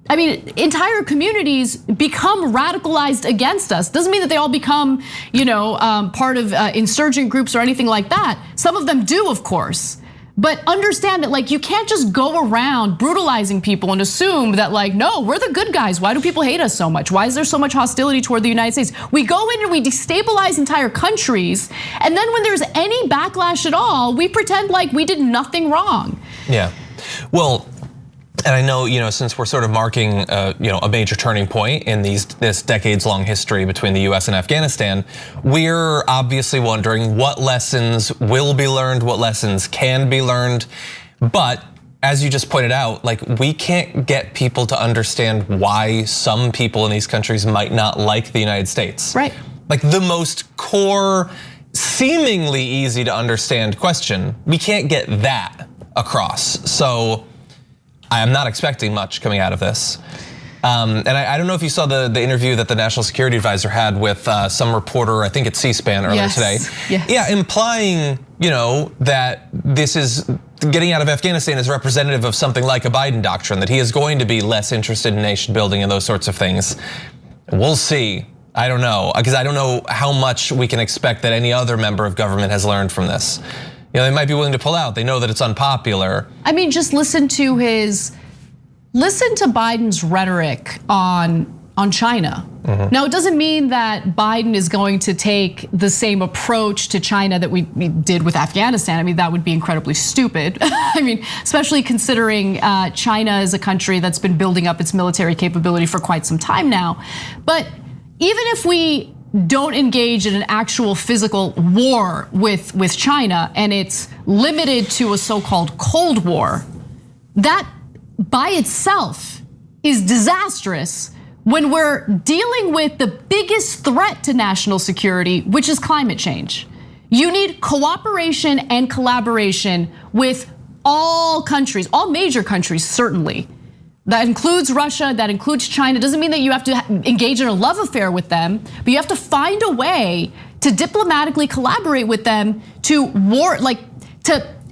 I mean, entire communities become radicalized against us. Doesn't mean that they all become, part of insurgent groups or anything like that. Some of them do, of course. But understand that like you can't just go around brutalizing people and assume that like, no, we're the good guys. Why do people hate us so much? Why is there so much hostility toward the United States? We go in and we destabilize entire countries. And then when there's any backlash at all, we pretend like we did nothing wrong. Yeah, well, and I know, since we're sort of marking, a major turning point in this decades-long history between the US and Afghanistan, we're obviously wondering what lessons will be learned, what lessons can be learned. But as you just pointed out, like we can't get people to understand why some people in these countries might not like the United States. Right. Like the most core, seemingly easy to understand question, we can't get that across. So I'm not expecting much coming out of this. And I don't know if you saw the interview that the National Security Advisor had with some reporter, I think it's C-SPAN earlier today. Yes. Yeah, implying, that this is getting out of Afghanistan is representative of something like a Biden doctrine, that he is going to be less interested in nation building and those sorts of things. We'll see. I don't know, because I don't know how much we can expect that any other member of government has learned from this. They might be willing to pull out. They know that it's unpopular. I mean, just listen to Biden's rhetoric on China. Now, it doesn't mean that Biden is going to take the same approach to China that we did with Afghanistan. I mean, that would be incredibly stupid. I mean, especially considering China is a country that's been building up its military capability for quite some time now. But even if we don't engage in an actual physical war with China and it's limited to a so-called Cold War, that by itself is disastrous when we're dealing with the biggest threat to national security, which is climate change. You need cooperation and collaboration with all countries, all major countries, certainly. That includes Russia, that includes China. Doesn't mean that you have to engage in a love affair with them, but you have to find a way to diplomatically collaborate with them to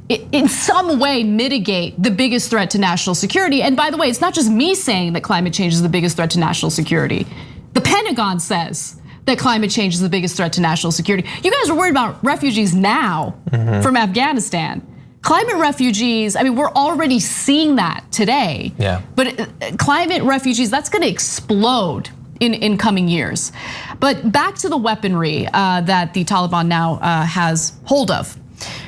in some way mitigate the biggest threat to national security. And by the way, it's not just me saying that climate change is the biggest threat to national security. The Pentagon says that climate change is the biggest threat to national security. You guys are worried about refugees now from Afghanistan. Climate refugees, I mean, we're already seeing that today. Yeah. But climate refugees, that's gonna explode in coming years. But back to the weaponry that the Taliban now has hold of.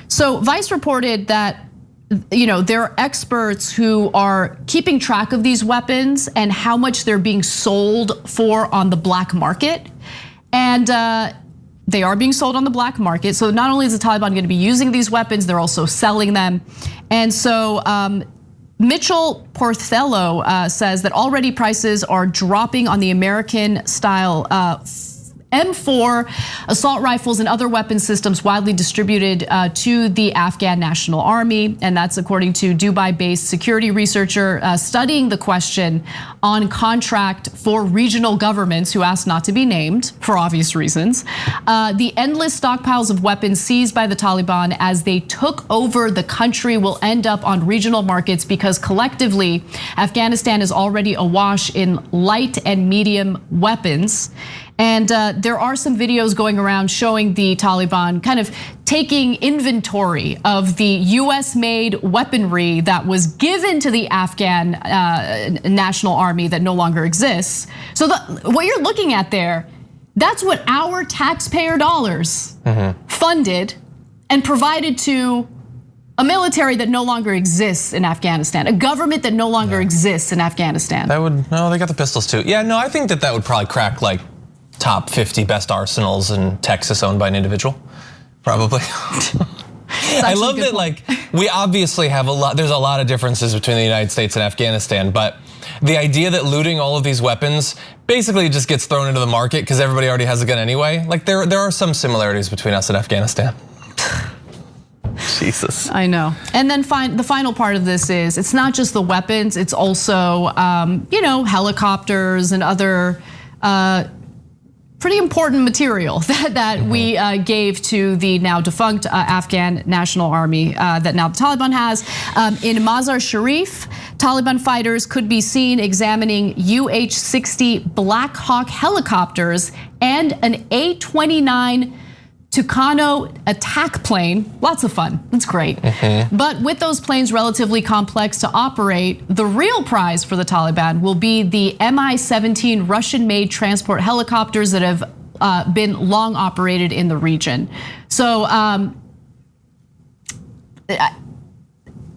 So Vice reported that there are experts who are keeping track of these weapons and how much they're being sold for on the black market. And they are being sold on the black market. So not only is the Taliban going to be using these weapons, they're also selling them. And so Mitchell Porthello says that already prices are dropping on the American style M4 assault rifles and other weapon systems widely distributed to the Afghan National Army. And that's according to Dubai-based security researcher studying the question on contract for regional governments who asked not to be named for obvious reasons. The endless stockpiles of weapons seized by the Taliban as they took over the country will end up on regional markets because collectively, Afghanistan is already awash in light and medium weapons. And there are some videos going around showing the Taliban kind of taking inventory of the US-made weaponry that was given to the Afghan National Army that no longer exists. So what you're looking at there, that's what our taxpayer dollars funded and provided to a military that no longer exists in Afghanistan, a government that no longer exists in Afghanistan. That would, no, they got the pistols too. Yeah, no, I think that would probably crack like top 50 best arsenals in Texas owned by an individual, probably. I love that, like, we obviously have there's a lot of differences between the United States and Afghanistan, but the idea that looting all of these weapons basically just gets thrown into the market because everybody already has a gun anyway. Like, there are some similarities between us and Afghanistan. Jesus. I know. And then the final part of this is it's not just the weapons, it's also helicopters and other pretty important material that we gave to the now defunct Afghan National Army that now the Taliban has. In Mazar Sharif, Taliban fighters could be seen examining UH-60 Black Hawk helicopters and an A-29 Tucano attack plane. Lots of fun, it's great. But with those planes relatively complex to operate, the real prize for the Taliban will be the Mi-17 Russian-made transport helicopters that have been long operated in the region. So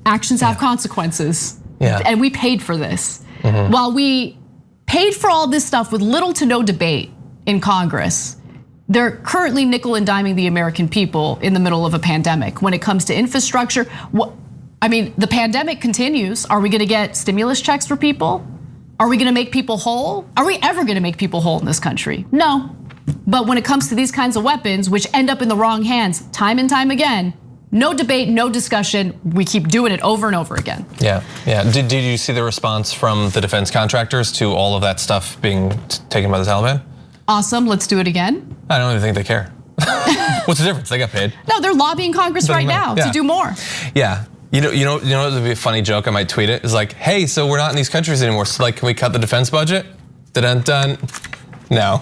actions have consequences, and we paid for this. While we paid for all this stuff with little to no debate in Congress, they're currently nickel and diming the American people in the middle of a pandemic. When it comes to infrastructure, the pandemic continues. Are we gonna get stimulus checks for people? Are we gonna make people whole? Are we ever gonna make people whole in this country? No. But when it comes to these kinds of weapons, which end up in the wrong hands time and time again, no debate, no discussion, we keep doing it over and over again. Yeah. Did you see the response from the defense contractors to all of that stuff being taken by the Taliban? Awesome, let's do it again. I don't even think they care. What's the difference? They got paid. No, they're lobbying Congress right now to do more. Yeah, you know what would be a funny joke? I might tweet it. It's like, hey, so we're not in these countries anymore. So like, can we cut the defense budget? Dun. No,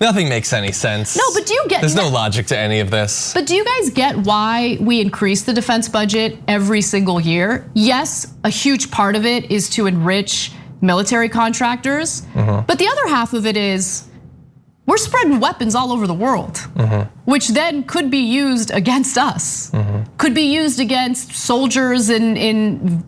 nothing makes any sense. No, but do you get? There's no logic to any of this. But do you guys get why we increase the defense budget every single year? Yes, a huge part of it is to enrich military contractors, but the other half of it is we're spreading weapons all over the world, which then could be used against us, could be used against soldiers in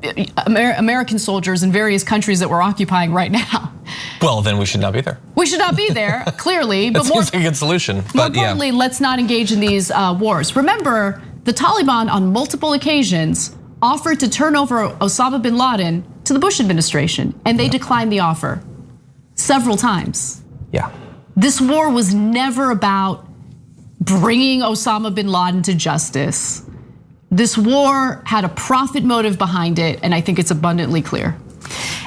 American soldiers in various countries that we're occupying right now. Well, then we should not be there. We should not be there, clearly. That seems like a good solution. More importantly, let's not engage in these wars. Remember, the Taliban on multiple occasions offered to turn over Osama bin Laden to the Bush administration, and they declined the offer several times. Yeah. This war was never about bringing Osama bin Laden to justice. This war had a profit motive behind it, and I think it's abundantly clear.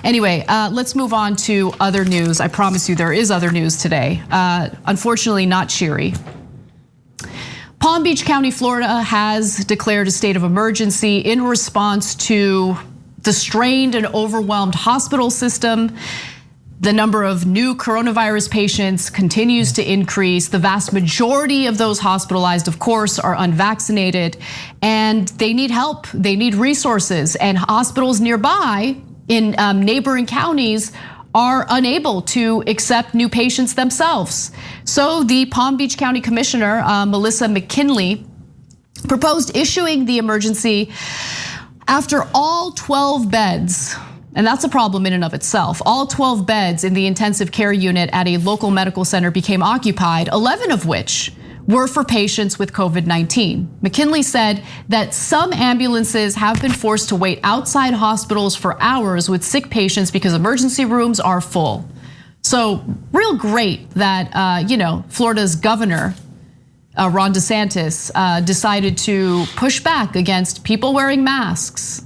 Anyway, let's move on to other news. I promise you there is other news today. Unfortunately, not cheery. Palm Beach County, Florida has declared a state of emergency in response to the strained and overwhelmed hospital system. The number of new coronavirus patients continues to increase. The vast majority of those hospitalized, of course, are unvaccinated, and they need help, they need resources, and hospitals nearby in neighboring counties are unable to accept new patients themselves. So the Palm Beach County Commissioner, Melissa McKinley, proposed issuing the emergency after all 12 beds, and that's a problem in and of itself, all 12 beds in the intensive care unit at a local medical center became occupied, 11 of which were for patients with COVID-19. McKinley said that some ambulances have been forced to wait outside hospitals for hours with sick patients because emergency rooms are full. So real great that Florida's governor, Ron DeSantis, decided to push back against people wearing masks,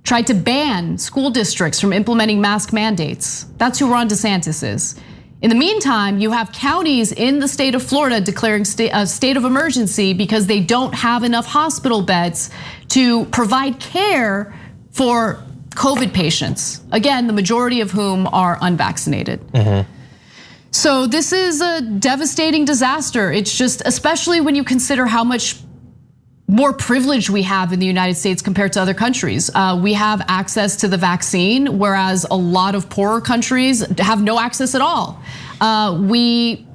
tried to ban school districts from implementing mask mandates. That's who Ron DeSantis is. In the meantime, you have counties in the state of Florida declaring a state of emergency because they don't have enough hospital beds to provide care for COVID patients. Again, the majority of whom are unvaccinated. So this is a devastating disaster. It's just, especially when you consider how much more privilege we have in the United States compared to other countries. We have access to the vaccine, whereas a lot of poorer countries have no access at all. We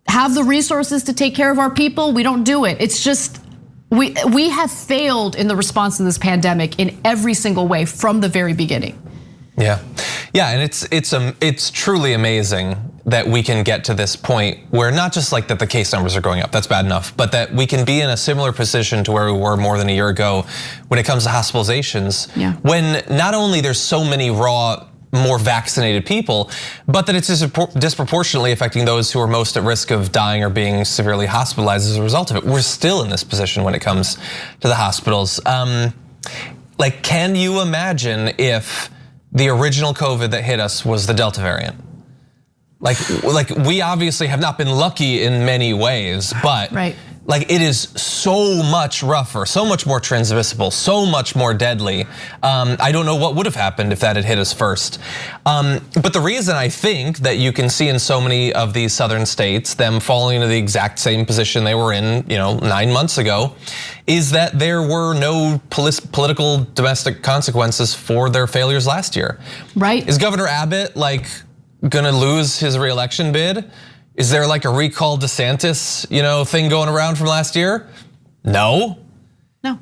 have the resources to take care of our people. We don't do it. It's just, we have failed in the response to this pandemic in every single way from the very beginning. Yeah, and it's truly amazing that we can get to this point where not just like that the case numbers are going up, that's bad enough, but that we can be in a similar position to where we were more than a year ago when it comes to hospitalizations. Yeah. When not only there's so many more vaccinated people, but that it's disproportionately affecting those who are most at risk of dying or being severely hospitalized as a result of it. We're still in this position when it comes to the hospitals. Like, can you imagine if the original COVID that hit us was the Delta variant? Like we obviously have not been lucky in many ways, but like it is so much rougher, so much more transmissible, so much more deadly. I don't know what would have happened if that had hit us first. But the reason I think that you can see in so many of these southern states them falling into the exact same position they were in, 9 months ago, is that there were no political domestic consequences for their failures last year. Right. Is Governor Abbott gonna lose his re-election bid? Is there like a recall DeSantis, thing going around from last year? No.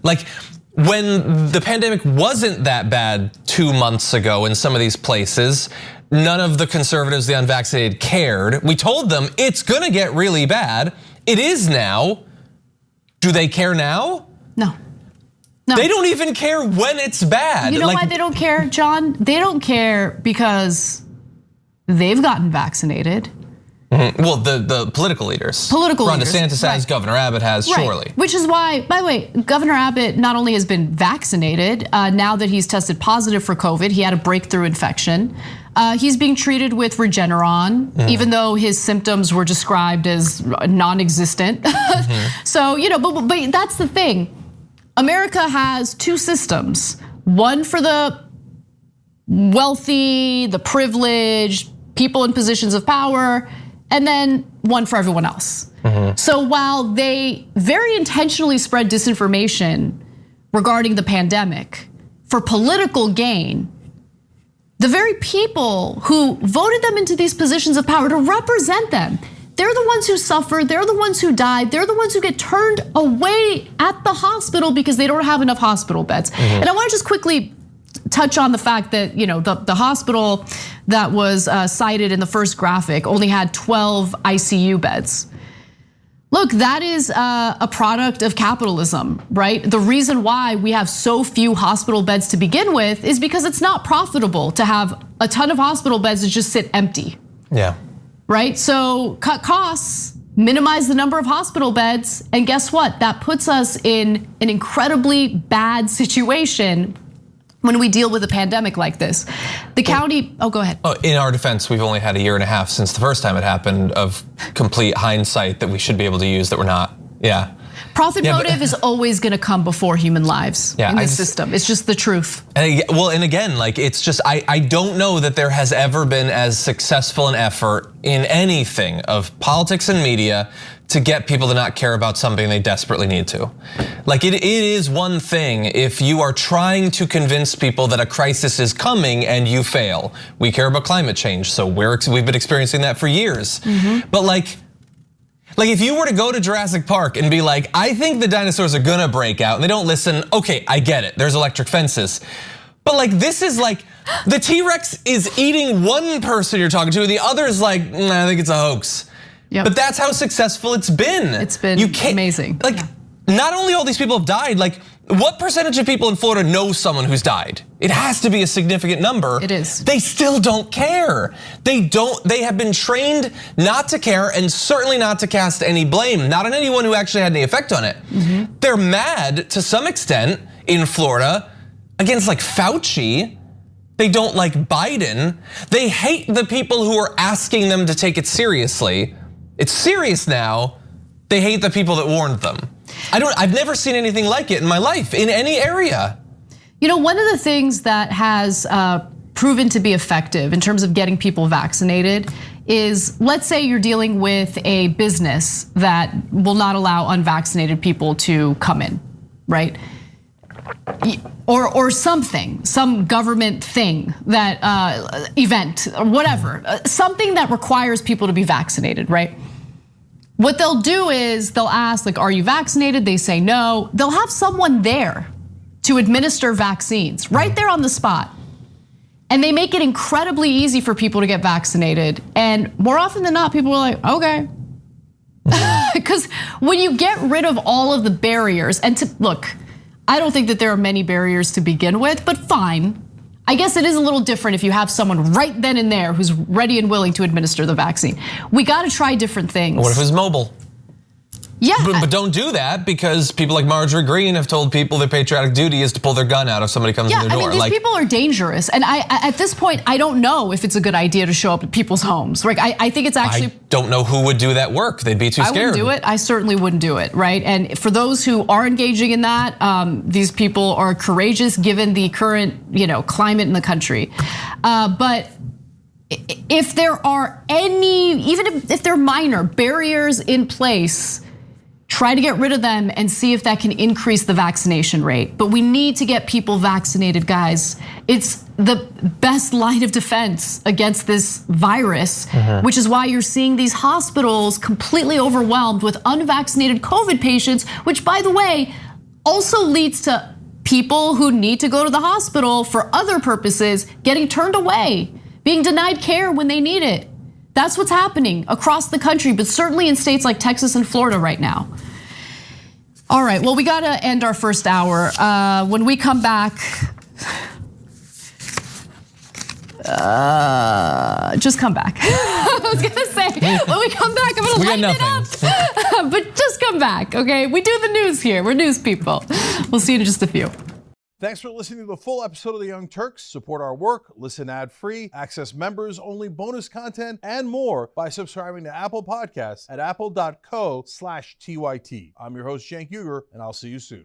Like when the pandemic wasn't that bad 2 months ago in some of these places, none of the conservatives, the unvaccinated, cared. We told them it's gonna get really bad. It is now. Do they care now? No. They don't even care when it's bad. You know why they don't care, John? They don't care because they've gotten vaccinated. Well, the political leaders. Ron DeSantis has, Governor Abbott has, surely. Which is why, by the way, Governor Abbott not only has been vaccinated, now that he's tested positive for COVID, he had a breakthrough infection. He's being treated with Regeneron, even though his symptoms were described as non-existent. So, but that's the thing. America has two systems. One for the wealthy, the privileged, people in positions of power, and then one for everyone else. So while they very intentionally spread disinformation regarding the pandemic for political gain, the very people who voted them into these positions of power to represent them, they're the ones who suffered, they're the ones who died, they're the ones who get turned away at the hospital because they don't have enough hospital beds. And I want to just quickly touch on the fact that the hospital that was cited in the first graphic only had 12 ICU beds. Look, that is a product of capitalism, right? The reason why we have so few hospital beds to begin with is because it's not profitable to have a ton of hospital beds that just sit empty. Yeah. Right, so cut costs, minimize the number of hospital beds, and guess what? That puts us in an incredibly bad situation when we deal with a pandemic like this. The county, go ahead. In our defense, we've only had a year and a half since the first time it happened of complete hindsight that we should be able to use that we're not. Yeah. Profit motive is always gonna come before human lives in this system. It's just the truth. And again, it's just, I don't know that there has ever been as successful an effort in anything of politics and media to get people to not care about something they desperately need to. It is one thing if you are trying to convince people that a crisis is coming and you fail. We care about climate change, so we've been experiencing that for years. But like if you were to go to Jurassic Park and be like, I think the dinosaurs are gonna break out, and they don't listen, okay, I get it, there's electric fences. But this is the T-Rex is eating one person you're talking to, and the other is I think it's a hoax. But that's how successful it's been. It's been amazing. Not only all these people have died, what percentage of people in Florida know someone who's died? It has to be a significant number. It is. They still don't care. They have been trained not to care and certainly not to cast any blame, not on anyone who actually had any effect on it. They're mad to some extent in Florida against Fauci. They don't like Biden. They hate the people who are asking them to take it seriously. It's serious now. They hate the people that warned them. I've never seen anything like it in my life in any area. One of the things that has proven to be effective in terms of getting people vaccinated is, let's say you're dealing with a business that will not allow unvaccinated people to come in, right? Or something, some government thing, that event or whatever, something that requires people to be vaccinated, right? What they'll do is they'll ask, like, are you vaccinated? They say no. They'll have someone there to administer vaccines right there on the spot. And they make it incredibly easy for people to get vaccinated. And more often than not, people are like, okay. Because when you get rid of all of the barriers, and look, I don't think that there are many barriers to begin with, but fine. I guess it is a little different if you have someone right then and there who's ready and willing to administer the vaccine. We gotta try different things. What if it's mobile? Yeah. But don't do that, because people like Marjorie Greene have told people their patriotic duty is to pull their gun out if somebody comes in their door. I mean, these people are dangerous. And at this point, I don't know if it's a good idea to show up at people's homes. Right? I think it's actually. I don't know who would do that work. They'd be too scared. I wouldn't do it. I certainly wouldn't do it, right? And for those who are engaging in that, these people are courageous given the current, climate in the country. But if there are any, even if they're minor barriers in place, try to get rid of them and see if that can increase the vaccination rate. But we need to get people vaccinated, guys. It's the best line of defense against this virus, which is why you're seeing these hospitals completely overwhelmed with unvaccinated COVID patients, which, by the way, also leads to people who need to go to the hospital for other purposes getting turned away, being denied care when they need it. That's what's happening across the country, but certainly in states like Texas and Florida right now. All right, well, we gotta end our first hour. When we come back, just come back. I was gonna say, when we come back, I'm gonna lighten it up. But just come back, okay? We do the news here, we're news people. We'll see you in just a few. Thanks for listening to the full episode of The Young Turks. Support our work, listen ad-free, access members-only bonus content, and more by subscribing to Apple Podcasts at apple.co/TYT. I'm your host, Cenk Uygur, and I'll see you soon.